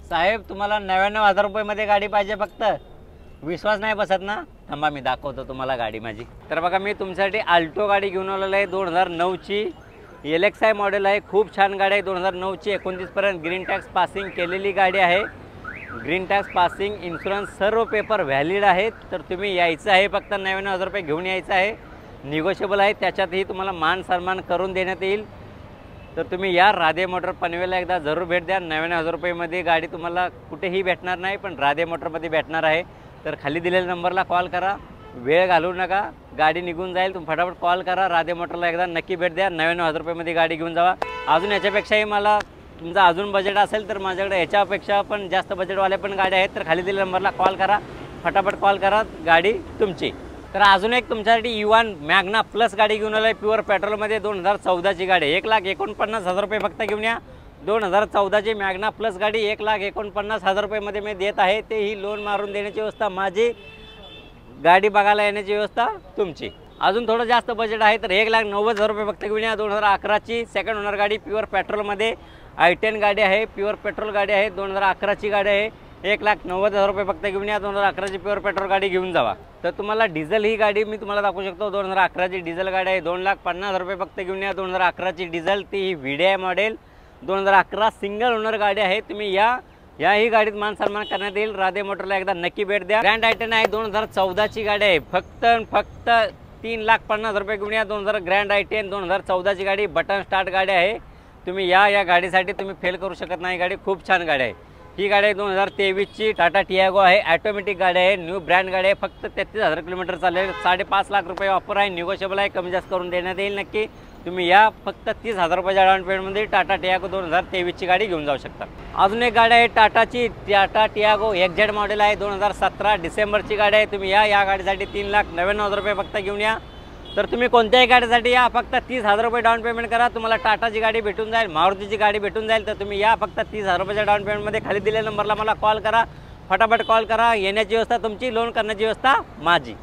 साहेब तुम्हाला 99,000 रुपयामध्ये गाडी पाहिजे फक्त? विश्वास नाही बसत ना? थांबा मी दाखवतो तुम्हाला गाडी माझी। तर बघा मी तुमच्यासाठी आल्टो गाडी घेऊन आलेलो आहे 2009ची LXi मॉडेल आहे। खूप छान गाडी आहे 2009ची 29 पर्यंत ग्रीन टॅक्स पासिंग केलेली गाडी आहे। ग्रीन टॅक्स पासिंग इन्शुरन्स सर्व पेपर व्हॅलिड आहेत। तर तुम्ही यायचं आहे फक्त 99,000 रुपये घेऊन यायचं आहे। निगोशिएबल आहे त्याच्यातही तुम्हाला मान सन्मान करून देण्यात येईल। तर तुम्ही या राधे मोटर पनवेलला एकदा जरूर भेट द्या। 99,000 रुपयामध्ये गाडी तुम्हाला कुठेही भेटणार नाही पण राधे मोटरमध्ये भेटणार आहे। तर खाली दिलेल्या नंबरला कॉल करा, वेळ घालवू नका, गाडी निघून जाईल। तुम्ही फटाफट कॉल करा, राधे मोटरला एकदा नक्की भेट द्या। 99,000 रुपयामध्ये गाडी घेऊन जावा। अजून याच्यापेक्षाही मला तुमचा अजून बजेट असेल तर माझ्याकडे याच्यापेक्षा पण जास्त बजेटवाले पण गाड्या आहेत। तर खाली दिलेल्या नंबरला कॉल करा, फटाफट कॉल करा, गाडी तुमची। तर अजून एक तुमच्यासाठी युवान मॅग्ना प्लस गाडी घेऊन आलोय प्युअर पेट्रोलमध्ये 2014ची गाडी 1,49,000 रुपये फक्त घेऊन या। 2014ची मॅग्ना प्लस गाडी 1,49,000 रुपयामध्ये मी देत आहे। तेही लोन मारून देण्याची व्यवस्था माझी, गाडी बघायला येण्याची व्यवस्था तुमची। अजून थोडं जास्त बजेट आहे तर 1,90,000 रुपये फक्त घेऊन या। 2011ची सेकंड ओनर गाडी प्युअर पेट्रोलमध्ये i10 गाडी आहे, प्युअर पेट्रोल गाडी आहे, 2011ची गाडी आहे। 1,90,000 रुपये फक्त घेऊन या। 2011ची प्युअर पेट्रोल गाडी घेऊन जावा। तर तुम्हाला डिझेल ही गाडी मी तुम्हाला दाखवू शकतो। 2011ची डिझेल गाडी आहे 2,50,000 रुपये फक्त घेऊन या। 2011ची डिझेल ती VDI मॉडेल 2011 सिंगल ओनर गाडी आहे। तुम्ही याही गाडीत मान सन्मान करण्यात येईल। राधे मोटरला एकदा नक्की भेट द्या। ग्रँड i10 आहे 2014ची गाडी आहे, फक्त 3,50,000 रुपये घेऊन या। 2000 ग्रँड i10 2014ची गाडी बटन स्टार्ट गाडी आहे। तुम्ही या गाडीसाठी तुम्ही फेल करू शकत नाही। गाडी खूप छान गाडी आहे। ही गाडी आहे 2023ची टाटा टियागो आहे, ऑटोमॅटिक गाडी आहे, न्यू ब्रँड गाडी आहे। फक्त 33,000 किलोमीटर चालले, 5.5 लाख रुपये ऑफर आहे, निगोशिएबल आहे, कमी जास्त करून देण्यात येईल नक्की। तुम्ही या फक्त 30,000 रुपयाच्या डाऊन पेमेंटमध्ये टाटा टियागो 2023ची गाडी घेऊन जाऊ शकता। अजून एक गाडी आहे टाटाची टाटा टियागो XZ मॉडेल आहे 2017 डिसेंबरची गाडी आहे। तुम्ही या गाडीसाठी 3,99,000 रुपये फक्त घेऊन या। तर तुम्ही कोणत्याही गाडीसाठी या, फक्त 30,000 रुपये डाऊन पेमेंट करा, तुम्हाला टाटाची गाडी भेटून जाईल, मारुतीची गाडी भेटून जाईल। तर तुम्ही या फक्त 30,000 रुपयाच्या डाऊन पेमेंटमध्ये। खाली दिलेल्या नंबरला मला कॉल करा, फटाफट कॉल करा। येण्याची व्यवस्था तुमची, लोन करण्याची व्यवस्था माझी।